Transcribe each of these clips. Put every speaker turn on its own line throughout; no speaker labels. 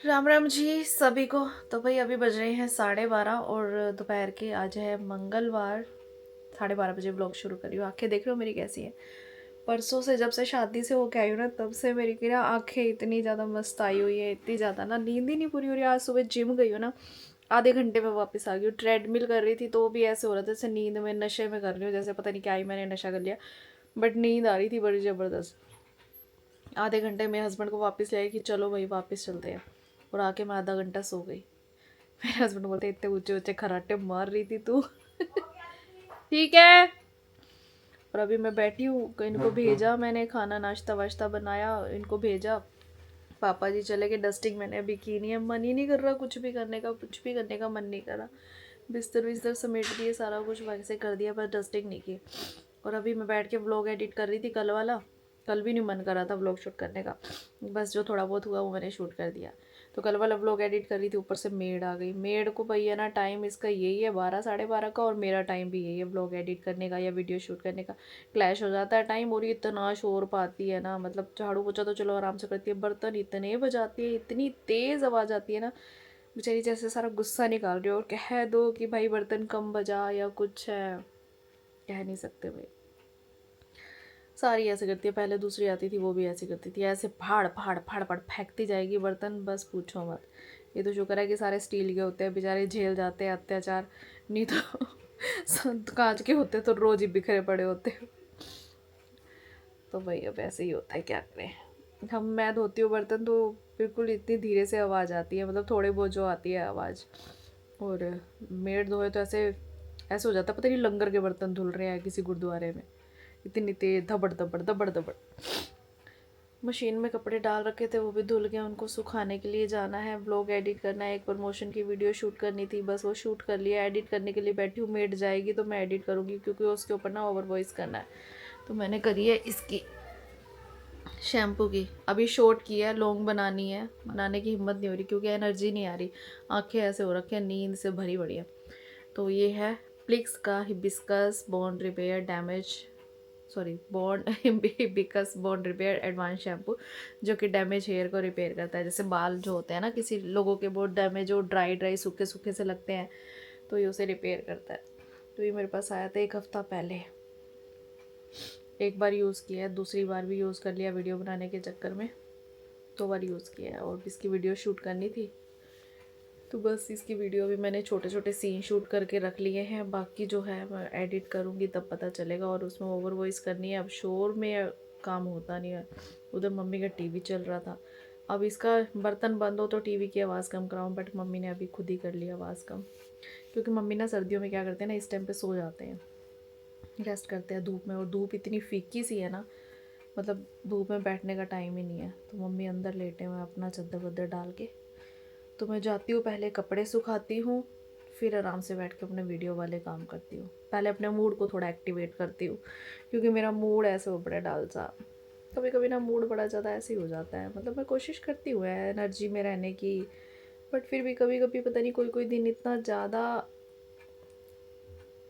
राम राम जी सभी को। तो भाई अभी बज रहे हैं 12:30 और दोपहर के। आज है मंगलवार। 12:30 बजे व्लॉग शुरू करी हूँ। आंखें देख रहे हो मेरी कैसी है। परसों से जब से शादी से होके आई हूँ ना, तब से मेरी की ना आंखें इतनी ज़्यादा मस्त आई हुई है, इतनी ज़्यादा ना नींद ही नहीं पूरी हो रही। आज सुबह जिम गई हूँ ना, आधे घंटे में वापस आ गई हूँ। ट्रेडमिल कर रही थी तो भी ऐसे हो रहा था जैसे नींद में नशे में कर रही हूँ, जैसे पता नहीं क्या ही मैंने नशा कर लिया। बट नींद आ रही थी बड़ी ज़बरदस्त। आधे घंटे में हस्बैंड को वापस ले आई कि चलो भाई वापस चलते हैं, और आके मैं आधा घंटा सो गई। मेरे हस्बैंड बोलते इतने ऊंचे ऊंचे खराटे मार रही थी तू। ठीक है। और अभी मैं बैठी हूँ, इनको भेजा मैंने, खाना नाश्ता वाश्ता बनाया, इनको भेजा। पापा जी चले गए। डस्टिंग मैंने अभी की नहीं है, मन ही नहीं कर रहा कुछ भी करने का, कुछ भी करने का मन नहीं कर रहा। बिस्तर विस्तर समेट दिए, सारा कुछ वैसे कर दिया, पर डस्टिंग नहीं की। और अभी मैं बैठ के व्लॉग एडिट कर रही थी कल वाला। कल भी नहीं मन कर रहा था व्लॉग शूट करने का, बस जो थोड़ा बहुत हुआ वो मैंने शूट कर दिया। तो कल वाला व्लॉग एडिट कर रही थी, ऊपर से मेड आ गई। मेड को भैया ना टाइम इसका यही है 12 12:30 का, और मेरा टाइम भी यही है व्लॉग एडिट करने का या वीडियो शूट करने का। क्लैश हो जाता है टाइम, और ये इतना शोर पाती है ना, मतलब झाड़ू पोछा तो चलो आराम से करती है, बर्तन इतने बजाती है, इतनी तेज़ आवाज़ आती है ना, बेचारी जैसे सारा गुस्सा निकाल रही हो। और कह दो कि भाई बर्तन कम बजा या कुछ है, कह नहीं सकते भाई। सारी ऐसे करती है। पहले दूसरी आती थी वो भी ऐसे करती थी, ऐसे फाड़ फाड़ फाड़ फाड़ फेंकती जाएगी बर्तन, बस पूछो मत। ये तो शुक्र है कि सारे स्टील के होते हैं, बेचारे झेल जाते हैं अत्याचार, नहीं तो कांच के होते तो रोज ही बिखरे पड़े होते। तो भाई अब ऐसे ही होता है, क्या करें। मैं धोती हूँ बर्तन तो बिल्कुल इतनी धीरे से आवाज़ आती है, मतलब थोड़े बहुत जो आती है आवाज़। और मेड धोए तो ऐसे ऐसे हो जाता है, पता नहीं लंगर के बर्तन धुल रहे हैं किसी गुरुद्वारे में, इतनी तेज धबड़ धबड़ धबड़ धबड़। मशीन में कपड़े डाल रखे थे वो भी धुल गए, उनको सुखाने के लिए जाना है। व्लॉग एडिट करना है, एक प्रमोशन की वीडियो शूट करनी थी, बस वो शूट कर लिया। एडिट करने के लिए बैठी हूँ, मेड जाएगी तो मैं एडिट करूँगी, क्योंकि उसके ऊपर ना ओवर वॉइस करना है। तो मैंने करी है इसकी शैम्पू की, अभी शॉर्ट की है, लॉन्ग बनानी है। बनाने की हिम्मत नहीं हो रही क्योंकि एनर्जी नहीं आ रही, आंखें ऐसे हो रखी है, नींद से भरी पड़ी है। तो ये है प्लिक्स का hibiscus bond repair damage, sorry bond hibiscus bond repair advance shampoo, जो कि डैमेज हेयर को रिपेयर करता है। जैसे बाल जो होते हैं ना किसी लोगों के बहुत डैमेज हो, ड्राई ड्राई सूखे सूखे से लगते हैं, तो ये उसे रिपेयर करता है। तो ये मेरे पास आया था 1 हफ्ता पहले। एक बार यूज़ किया है, दूसरी बार भी यूज़ कर लिया वीडियो बनाने के चक्कर में, 2 बार यूज़ किया है। और इसकी वीडियो शूट करनी थी, तो बस इसकी वीडियो भी मैंने छोटे छोटे सीन शूट करके रख लिए हैं। बाकी जो है मैं एडिट करूँगी तब पता चलेगा। और उसमें ओवर वॉइस करनी है, अब शोर में काम होता नहीं है। उधर मम्मी का टीवी चल रहा था, अब इसका बर्तन बंद हो तो टीवी की आवाज़ कम कराऊँ, बट मम्मी ने अभी खुद ही कर लिया आवाज़ कम। क्योंकि मम्मी ना सर्दियों में क्या करते हैं ना, इस टाइम पे सो जाते हैं, रेस्ट करते हैं धूप में। और धूप इतनी फीकी सी है ना, मतलब धूप में बैठने का टाइम ही नहीं है। तो मम्मी अंदर लेटे हुए अपना चादर वदर डाल के, तो मैं जाती हूँ, पहले कपड़े सुखाती हूँ, फिर आराम से बैठ के अपने वीडियो वाले काम करती हूँ। पहले अपने मूड को थोड़ा एक्टिवेट करती हूँ, क्योंकि मेरा मूड ऐसे हो बड़ा डाल सा। कभी कभी ना मूड बड़ा ज़्यादा ऐसे ही हो जाता है, मतलब मैं कोशिश करती हूँ एनर्जी में रहने की, बट फिर भी कभी कभी पता नहीं कोई कोई दिन इतना ज़्यादा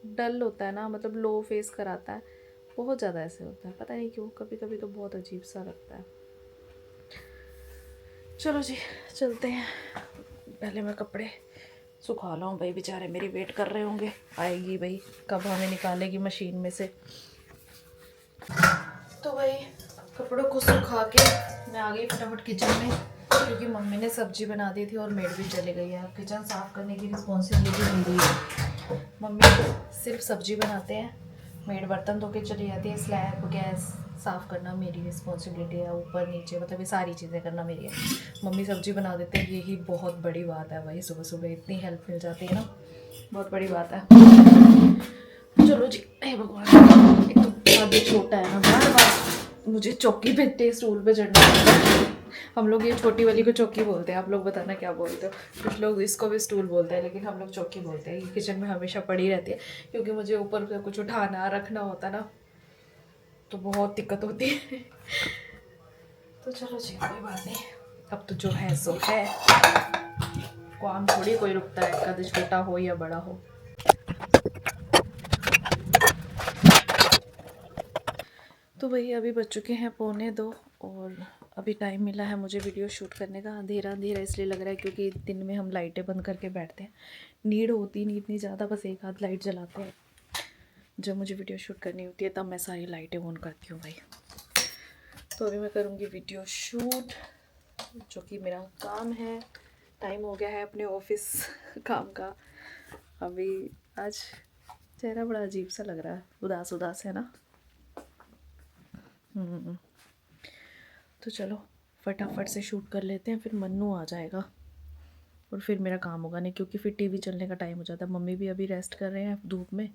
डल होता है ना, मतलब लो फेस कराता है, बहुत ज़्यादा ऐसे होता है, पता नहीं क्यों। कभी कभी तो बहुत अजीब सा लगता है। चलो जी चलते हैं, पहले मैं कपड़े सुखा लाऊं भाई, बेचारे मेरी वेट कर रहे होंगे, आएगी भाई कब हमें निकालेगी मशीन में से। तो भाई कपड़ों को सुखा के मैं आ गई फटाफट किचन में, क्योंकि मम्मी ने सब्जी बना दी थी और मेड भी चली गई है। किचन साफ़ करने की रिस्पॉन्सिबिलिटी मेरी है। मम्मी सिर्फ सब्जी बनाते हैं, मेड बर्तन धो के चली जाती है। स्लैब गैस साफ़ करना मेरी रिस्पॉन्सिबिलिटी है, ऊपर नीचे मतलब ये सारी चीज़ें करना मेरी है। मम्मी सब्जी बना देते हैं, यही बहुत बड़ी बात है भाई। सुबह सुबह इतनी हेल्प मिल जाती है ना, बहुत बड़ी बात है। चलो जी, हे भगवान, एक तो आगे छोटा है ना, बार बार मुझे चौकी पे स्टूल पे चढ़ना पड़ता है। हम लोग ये छोटी वाली को चौकी बोलते हैं, आप लोग बताना क्या बोलते हो। कुछ लोग इसको भी स्टूल बोलते हैं, लेकिन हम लोग चौकी बोलते हैं। ये किचन में हमेशा पड़ी रहती है, क्योंकि मुझे ऊपर से कुछ उठाना रखना होता ना, तो बहुत दिक्कत होती है। तो चलो जी कोई बात नहीं, अब तो जो है सो है, काम थोड़ी कोई रुकता है, कद छोटा हो या बड़ा हो। तो वही अभी बज चुके हैं 1:45, और अभी टाइम मिला है मुझे वीडियो शूट करने का। अंधेरा अंधेरा इसलिए लग रहा है क्योंकि दिन में हम लाइटें बंद करके बैठते हैं, नीड होती नहीं इतनी ज़्यादा, बस एक आध लाइट जलाते हैं। जब मुझे वीडियो शूट करनी होती है तब मैं सारी लाइटें ऑन करती हूँ भाई। तो अभी मैं करूँगी वीडियो शूट, जो कि मेरा काम है। टाइम हो गया है अपने ऑफिस काम का। अभी आज चेहरा बड़ा अजीब सा लग रहा है, उदास उदास है ना। तो चलो फटाफट से शूट कर लेते हैं, फिर मन्नू आ जाएगा और फिर मेरा काम होगा नहीं, क्योंकि फिर टीवी चलने का टाइम हो जाता है। मम्मी भी अभी रेस्ट कर रहे हैं धूप में,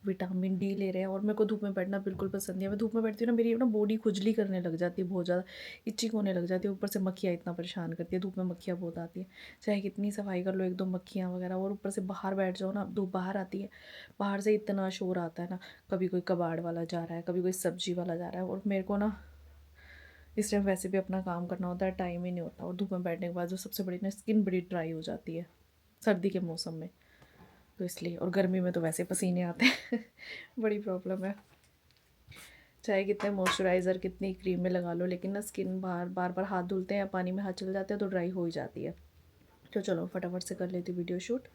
विटामिन डी ले रहे हैं। और मेरे को धूप में बैठना बिल्कुल पसंद नहीं है। मैं धूप में बैठती हूँ ना, मेरी ना बॉडी खुजली करने लग जाती है, बहुत ज़्यादा इचिंग होने लग जाती है। ऊपर से मक्खियाँ इतना परेशान करती है, धूप में मक्खियाँ बहुत आती है। चाहे कितनी सफाई कर लो, एक दो मक्खियाँ वगैरह, और ऊपर से बाहर बैठ जाओ ना, धूप बाहर आती है, बाहर से इतना शोर आता है ना, कभी कोई कबाड़ वाला जा रहा है, कभी कोई सब्जी वाला जा रहा है। और मेरे को ना इस टाइम वैसे भी अपना काम करना होता है, टाइम ही नहीं होता। और धूप में बैठने के बाद जो सबसे बड़ी ना, स्किन बड़ी ड्राई हो जाती है सर्दी के मौसम में, तो इसलिए। और गर्मी में तो वैसे पसीने आते हैं बड़ी प्रॉब्लम है। चाहे कितने मॉइस्चराइज़र कितनी क्रीम में लगा लो, लेकिन ना स्किन बार बार हाथ धुलते हैं, पानी में हाथ चल जाते हैं तो ड्राई हो ही जाती है। तो चलो फटाफट से कर लेती वीडियो शूट,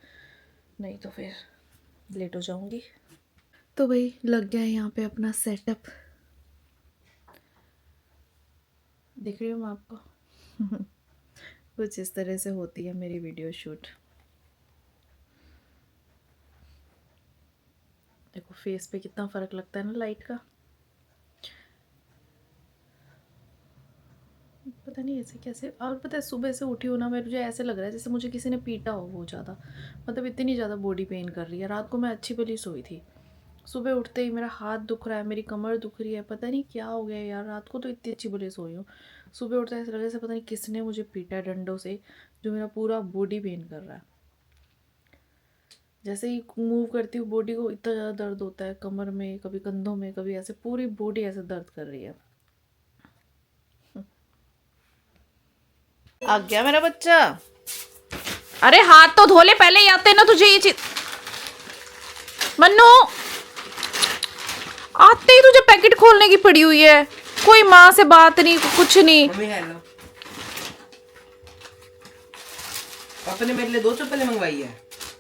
नहीं तो फिर लेट हो जाऊँगी। तो भाई लग गया है यहाँ पे अपना सेटअप, दिख रही हूँ मैं आपको कुछ इस तरह से होती है मेरी वीडियो शूट। देखो फेस पे कितना फ़र्क लगता है ना लाइट का। पता नहीं ऐसे कैसे। और पता है सुबह से उठी हूँ ना, मुझे ऐसे लग रहा है जैसे मुझे किसी ने पीटा हो बहुत ज़्यादा, मतलब इतनी ज़्यादा बॉडी पेन कर रही है। रात को मैं अच्छी भली सोई थी, सुबह उठते ही मेरा हाथ दुख रहा है, मेरी कमर दुख रही है, पता नहीं क्या हो गया यार। रात को तो इतनी अच्छी भली सोई हूँ, सुबह उठते ऐसा लगा जैसे पता नहीं किसने मुझे पीटा है डंडों से, जो मेरा पूरा बॉडी पेन कर रहा है। जैसे ही मूव करती हूँ बॉडी को इतना ज़्यादा दर्द होता है कमर में, कभी कंधों में, कभी ऐसे पूरी बॉडी ऐसे दर्द कर रही है। आ गया मेरा बच्चा। अरे हाथ तो धो ले पहले ही आते ना तुझे ये चीज। मन्नू आते ही तुझे पैकेट खोलने की पड़ी हुई है, कोई माँ से बात नहीं, कुछ नहीं।
पापा ने मेरे लिए 2 चप्पलें मंगवाई है।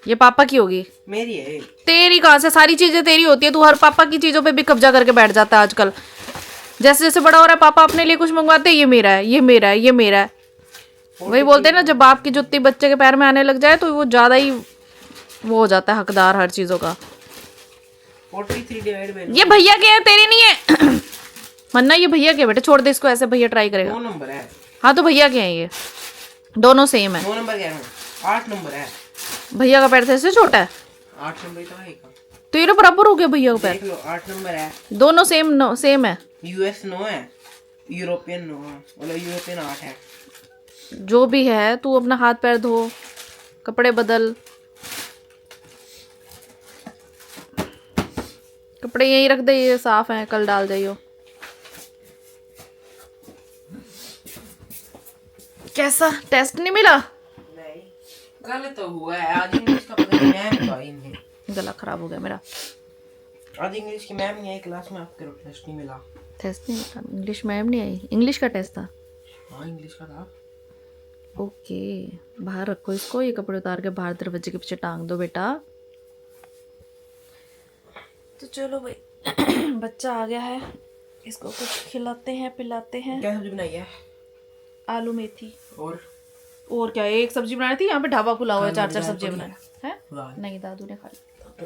ये पापा की होगी,
मेरी है।
तेरी कहाँ से? सारी चीजें तेरी होती है, तू हर पापा की चीजों पे भी कब्जा करके बैठ जाता है आजकल। जैसे जैसे बड़ा हो रहा है पापा अपने लिए कुछ मंगवाते हैं, ये मेरा है, ये मेरा है, ये मेरा है। वही बोलते हैं ना, जब बाप की जुत्ती बच्चे के पैर में आने लग जाए तो वो ज्यादा ही वो हो जाता है हकदार हर चीजों का।
43 डिवाइड बाय
ये भैया के है, तेरे नहीं है मन्ना ये भैया के, बेटे छोड़ दे इसको, ऐसे भैया ट्राई करेगा।
9 नंबर है।
हाँ तो भैया के हैं ये, दोनों सेम है।
9 नंबर क्या है? 8 नंबर है।
भैया का पैर तो ऐसे छोटा है,
8 नंबर तो है का।
तो ये तो बराबर हो गया भैया का पैर।
देख लो 8 नंबर है।
दोनों सेम सेम है।
यूएस 9 है, यूरोपियन 9 है, मतलब यूरोपियन 8 है।
जो भी है तू अपना हाथ पैर धो, कपड़े बदल, कपड़े यहीं रख दे, ये साफ है, कल डाल जाइयो। कैसा टेस्ट नहीं मिला?
नहीं कल तो हुआ है, आज इंग्लिश का पता नहीं मैम तो आई नहीं।
गला खराब हो गया मेरा।
आज इंग्लिश की मैम नहीं आई क्लास में, आपके टेस्ट नहीं मिला।
टेस्ट नहीं था, इंग्लिश मैम नहीं आई, इंग्लिश का टेस्ट था।
हाँ इंग्लिश का था।
ओके बाहर रखो इसको, ये कपड़े उतार के बाहर दरवाजे के पीछे टांग दो बेटा। तो चलो भाई बच्चा आ गया है, इसको कुछ खिलाते हैं पिलाते हैं।
क्या सब्जी बनाई है?
आलू मेथी।
और
क्या एक सब्जी बनाई थी? यहाँ पे ढाबा खुला हुआ है, 4 सब्जी बनाए हैं।
वाह।
नहीं दादू ने खा ली।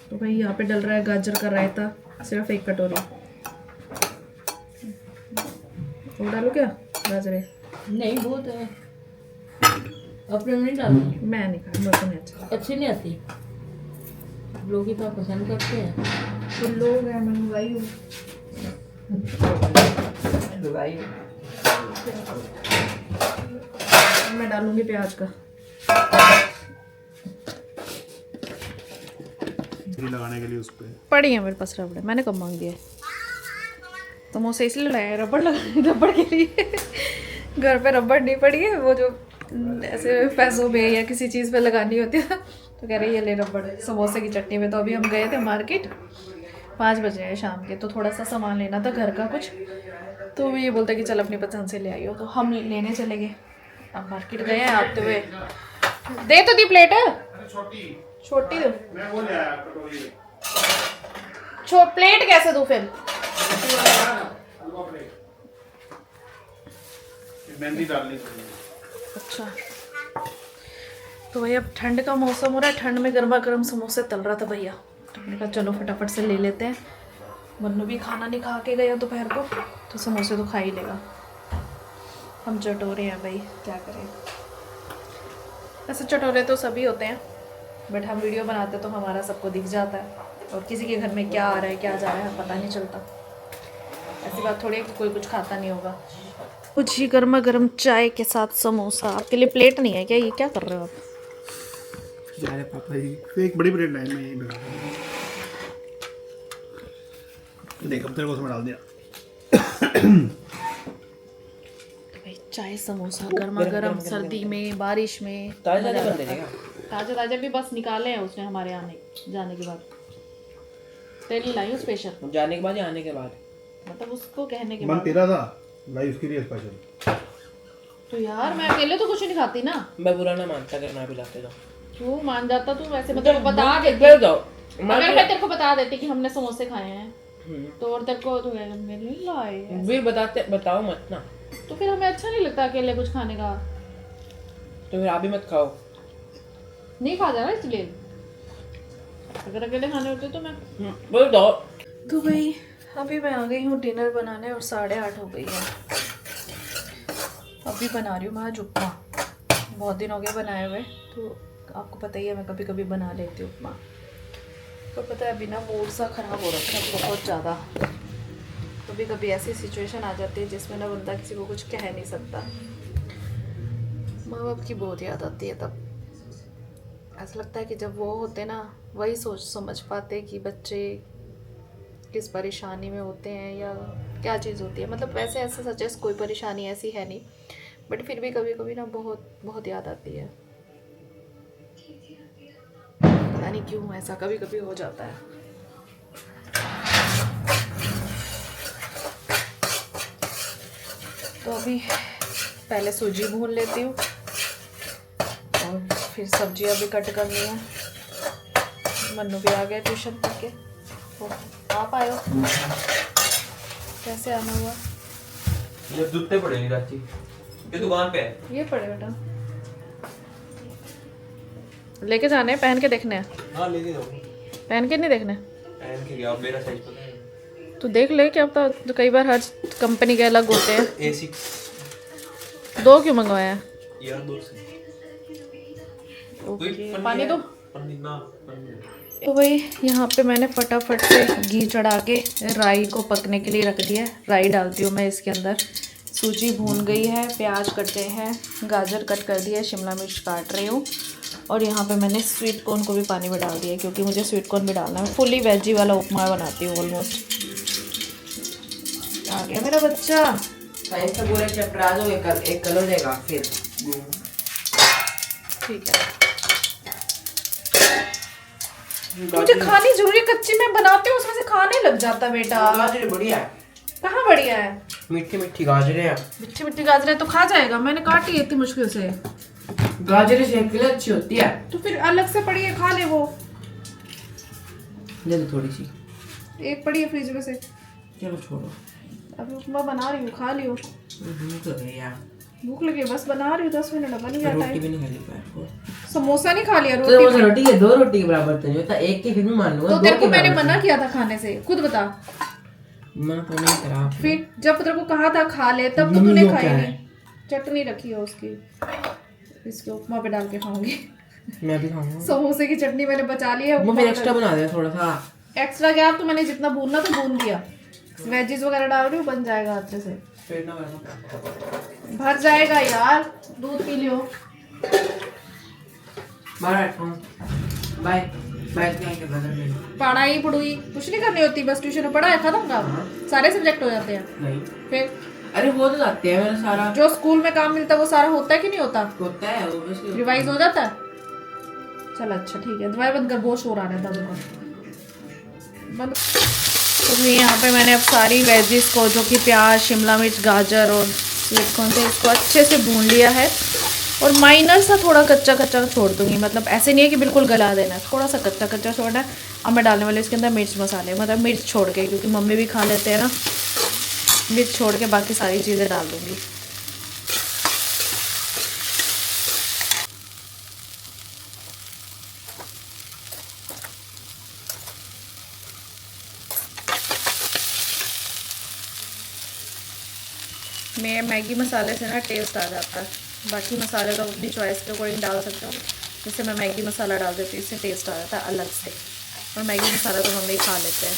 तो भाई यहाँ पे डल रहा है गाजर का रायता, सिर्फ 1 कटोरी। और डालो क्या गाजर?
नहीं बहुत है, अपने नहीं डालती।
मैं नहीं खा, मेरे को नहीं अच्छा।
अच्छी नहीं आती, लोग ही तो पसंद करते हैं।
तो लोग हैं, मैं मंगवाई हूँ। मैं डालूंगी प्याज का
लगाने के लिए उस पे।
पड़ी है मेरे पास रबड़, मैंने कब मांग दिया। तो मुझसे इसलिए लाया रबड़ लगा, रबड़ के लिए घर पे रबड़ नहीं पड़ी है, वो जो ऐसे पैसों पे या किसी चीज़ पे लगानी होती है, तो कह रही है ले रबड़ समोसे की चटनी में। तो अभी हम गए थे मार्केट, 5 बजे हैं शाम के, तो थोड़ा सा सामान लेना था घर का कुछ, तो वो ये बोलता है कि चल अपनी पसंद से ले आई हो, तो हम लेने चले गए। अब मार्केट गए हैं आते हुए। दे तो दी प्लेट है छोटी दो।
मैं वो ले आया कटोरी।
प्लेट कैसे दूं फिर?
हलवा प्लेट। मेहंदी डालनी चाहिए।
अच्छा तो भैया अब ठंड का मौसम हो रहा है, ठंड में गर्मा गर्म समोसे तल रहा था भैया, तो मैंने कहा चलो फटाफट से ले लेते हैं। मन्नू भी खाना नहीं खा के गया दोपहर को, तो समोसे तो खा ही लेगा। हम चटोरे हैं भाई, क्या करें। ऐसे चटोरे तो सभी होते हैं, बट हम वीडियो बनाते तो हमारा सबको दिख जाता है, और किसी के घर में क्या आ रहा है क्या जा रहा है पता नहीं चलता। ऐसी बात थोड़ी है कि कोई कुछ खाता नहीं होगा। कुछ ही गर्मा गर्म चाय के साथ समोसा। आपके लिए प्लेट नहीं है क्या? ये क्या कर रहे हो आप?
जा रहे पापा जी। एक बड़ी प्लेट लाई, मैं यहीं बना दूंगा। देख अब तेरे को उसमें डाल दिया।
भाई चाय समोसा गर्मा गर्म सर्दी में बारिश में
ताजा ताजा बन देगा।
ताजा ताजा भी बस निकाले हैं उसने हमारे आने जाने के बाद। तेरे लिए लाई हूँ स्पेशल।
जाने के बाद या आने के बाद?
मतलब उसको कहने के
मन
बाद।
तेरा था, लाई उसके लिए स्पेशल।
तो यार मैं अकेले तो कुछ नहीं खाती ना।
मैं बुरा ना मानता अगर ना भी लाते तो।
क्यों मान जाता तू? वैसे मतलब बता देती।
कर दो।
अगर मैं तेरे को बता देती कि हमने समोसे खाए हैं तो, और तेरे को तो मेरे लिए लाए हैं।
भी बताओ मत ना,
तो फिर हमें अच्छा नहीं लगता अकेले कुछ खाने का।
तो फिर आप भी मत खाओ।
नहीं खा जा रहा इसलिए, अगर अकेले खाने होते तो मैं।
बोल दो।
तो भाई अभी मैं आ गई हूँ डिनर बनाने, और 8:30 हो गई है। अभी बना रही हूँ मैं आज उपमा। बहुत दिन हो गए बनाए हुए, तो आपको पता ही है मैं कभी कभी बना लेती हूँ उपमा। तो पता है अभी ना मूड सा ख़राब हो रखा है बहुत ज़्यादा। कभी कभी ऐसी सिचुएशन आ जाती है जिसमें ना बंदा किसी को कुछ कह नहीं सकता। माँ बाप की बहुत याद आती है तब। ऐसा लगता है कि जब वो होते ना वही सोच समझ पाते कि बच्चे किस परेशानी में होते हैं या क्या चीज़ होती है। मतलब वैसे ऐसा सजेस्ट कोई परेशानी ऐसी है नहीं, बट फिर भी कभी कभी ना बहुत बहुत याद आती है। पता नहीं क्यों ऐसा कभी कभी हो जाता है। तो अभी पहले सूजी भून लेती हूँ, और फिर सब्जियाँ भी कट करनी है। मन्नू भी आ गया ट्यूशन पढ़ के। तो आप आए हो? कैसे आना हुआ?
ये जूते पड़े नहीं चाची, ये दुकान पे है।
ये पड़े बेटा, लेके जाने हैं, पहन के देखने हैं।
हाँ लेके जाओ।
पहन के नहीं देखने?
पहन के गया, मेरा साइज पता है।
तो देख ले, क्या पता। तो कई बार हर कंपनी के अलग होते हैं।
A6
दो क्यों मंगवाया है?
यार दो से
ओके, पानी दो।
पन्नी ना पन्नी।
तो भाई यहाँ पे मैंने फटाफट से घी चढ़ा के राई को पकने के लिए रख दिया है। राई डालती हूँ मैं इसके अंदर। सूजी भून गई है, प्याज कटे हैं, गाजर कट कर दिया है, शिमला मिर्च काट रही हूँ, और यहाँ पे मैंने स्वीट कॉर्न को भी पानी में डाल दिया है, क्योंकि मुझे स्वीट कॉर्न भी डालना है। मैं फुली वेजी वाला उपमा बनाती हूँ ऑलमोस्ट। आ गया मेरा बच्चा।
साइंस का पूरा चैप्टर आज हो एक कल हो जाएगा फिर।
ठीक है, मुझे खानी जरूरी, कच्ची मैं बनाती हूँ उसमें से खाने लग जाता बेटा।
गाजर बढ़िया है।
कहाँ बढ़िया है?
मीठी मीठी गाजरें हैं।
मिट्टी मिट्टी गाजरें तो खा जाएगा, मैंने काटी है इतनी मुश्किल से।
गाजरें सेहत के लिए अच्छी होती है।
तो फिर अलग से पड़ी है, खा ले वो।
ले लो थोड़ी सी।
एक पड़ी है फ्रिज में से।
चलो छोड़ो,
अभी उपमा बना रही हूँ, खा लियो।
भूख लग रही है यार।
भूख लगी है, बस बना रही हूँ, 10 मिनट बन गया
रोटी
टाइम।
भी नहीं खाई पैर को।
समोसा नहीं खा लिया,
तो
रोटी
वो रोटी है, दो रोटी के बराबर तो नहीं होता, एक के फिर भी मान लूंगा।
तो
दो
तेरे को
के
मैंने
बराबर
मना किया था खाने से, खुद बता।
मना तो नहीं करा आपने।
फिर जब तेरे को कहा था खा ले, तब तो
मम्मी
तूने
वो
खाई
क्या
नहीं।
है?
चटनी रखी है उसकी, इसके उपमा पे डाल के खाऊंगी।
मैं भी खाऊंगा।
समोसे की चटनी मैंने बचा ली है।
वो फिर एक्स्ट्रा बना दे थोड़ा सा।
एक्स्ट्रा क्या, तो मैंने जितना भूनना तो भून दिया। वेजीज वगैरह डाल रही हूँ, बन जाएगा अच्छे से।
पेट ना भरना।
भर जाएगा यार, दूध पी लियो।
बाय बाय बाय के ब्रदर मेरे।
पढ़ाई पढ़ुई कुछ नहीं करनी होती, बस ट्यूशन में पढ़ाया खत्म काम। सारे सब्जेक्ट हो जाते हैं।
नहीं,
फिर
अरे हो तो जाते हैं मेरा सारा।
जो स्कूल में काम मिलता है वो सारा होता है कि नहीं होता?
होता है वो बस।
रिवाइज हो जाता है। चल अच्छा ठीक है, दवाई बंद कर, बहुत शोर आ रहा है दादू का। बंद। तो फिर यहाँ पे मैंने अब सारी वेजिस को, जो कि प्याज, शिमला मिर्च, गाजर और स्वीट कॉर्न थे, इसको अच्छे से भून लिया है। और माइनर सा थोड़ा कच्चा कच्चा छोड़ दूँगी, मतलब ऐसे नहीं है कि बिल्कुल गला देना है, थोड़ा सा कच्चा कच्चा छोड़ना है। अब मैं डालने वाली इसके अंदर मिर्च मसाले, मतलब मिर्च छोड़ के, क्योंकि मम्मी भी खा लेते हैं ना। मिर्च छोड़ के बाकी सारी चीज़ें डाल दूँगी। मैं मैगी मसाले से ना टेस्ट आ जाता है, बाकी मसाले तो अपनी चॉइस के अकॉर्डिंग डाल सकते हो। जैसे मैं मैगी मसाला डाल देती हूँ, इससे टेस्ट आ जाता है अलग से, और मैगी मसाला तो मम्मी खा लेते हैं।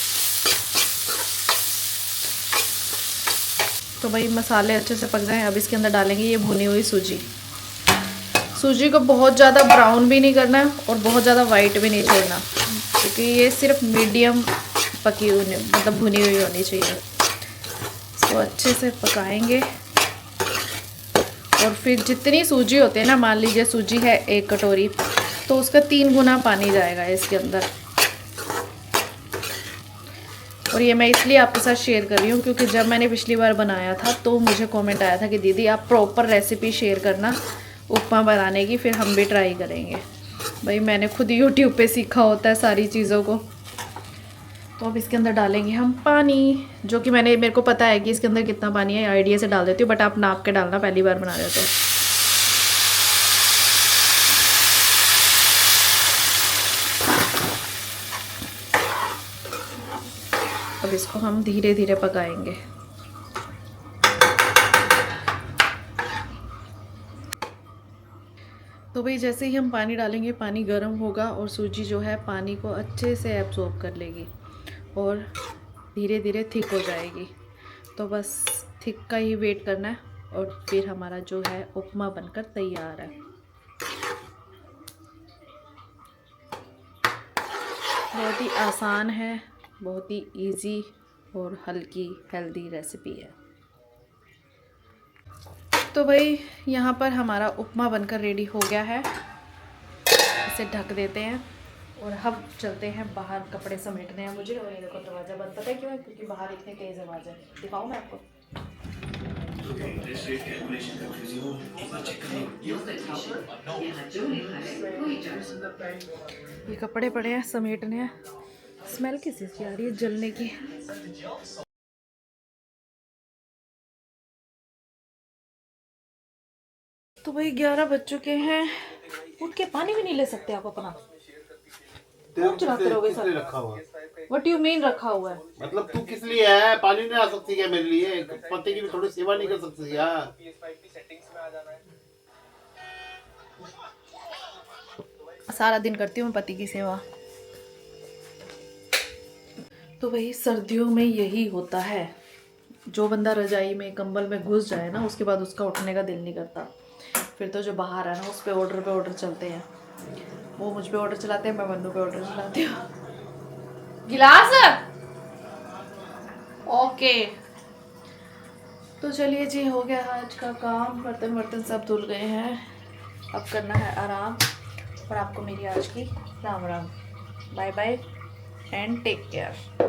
तो भाई मसाले अच्छे से पक गए हैं। अब इसके अंदर डालेंगे ये भुनी हुई सूजी। सूजी को बहुत ज़्यादा ब्राउन भी नहीं करना है और बहुत ज़्यादा वाइट भी नहीं छोड़ना, क्योंकि ये सिर्फ मीडियम पकी हुई, मतलब भुनी हुई होनी चाहिए। इसको अच्छे से पकाएंगे। और फिर जितनी सूजी होती है ना, मान लीजिए सूजी है 1 कटोरी, तो उसका 3 गुना पानी जाएगा इसके अंदर। और ये मैं इसलिए आपके साथ शेयर कर रही हूँ क्योंकि जब मैंने पिछली बार बनाया था तो मुझे कमेंट आया था कि दीदी आप प्रॉपर रेसिपी शेयर करना उपमा बनाने की, फिर हम भी ट्राई करेंगे। भाई मैंने खुद यूट्यूब पे सीखा होता है सारी चीज़ों को। तो अब इसके अंदर डालेंगे हम पानी, जो कि मेरे को पता है कि इसके अंदर कितना पानी है, आइडिया से डाल देती हूँ, बट आप नाप के डालना, पहली बार बना रहे हो तो। अब इसको हम धीरे धीरे पकाएंगे। तो भाई जैसे ही हम पानी डालेंगे, पानी गर्म होगा और सूजी जो है पानी को अच्छे से एब्जॉर्ब कर लेगी और धीरे धीरे थिक हो जाएगी। तो बस थिक का ही वेट करना है और फिर हमारा जो है उपमा बनकर तैयार है। बहुत ही आसान है, बहुत ही इजी और हल्की हेल्दी रेसिपी है। तो भाई यहाँ पर हमारा उपमा बनकर रेडी हो गया है। इसे ढक देते हैं और हम चलते हैं बाहर, कपड़े समेटने हैं मुझे। और ये देखो दरवाज़ा बंद, पता है क्यों है? क्योंकि बाहर इतनी तेज़ आवाज़ है। दिखाऊँ मैं आपको? ये कपड़े पड़े हैं, समेटने हैं। स्मेल किस चीज़ की आ रही है? जलने की। तो भाई 11 बज चुके हैं। उठ के पानी भी नहीं ले सकते आप अपना? कौन चलाते रहोगे सर?
रखा हुआ
व्हाट यू मीन रखा हुआ है?
मतलब तू किस लिए है? पानी नहीं आ सकती क्या मेरे लिए? पति की भी थोड़ी सेवा नहीं कर सकती क्या?
सारा दिन करती हूँ मैं पति की सेवा। तो वही सर्दियों में यही होता है, जो बंदा रजाई में कंबल में घुस जाए ना, उसके बाद उसका उठने का दिल नहीं करता। फिर तो जो बाहर है ना, उस पे ऑर्डर चलते हैं। वो मुझ पे ऑर्डर चलाते हैं, मैं मन्नू पे ऑर्डर चलाती हूँ। गिलास ओके। तो चलिए जी, हो गया आज का काम। बर्तन सब धुल गए हैं, अब करना है आराम। और आपको मेरी आज की राम राम, bye bye and take care.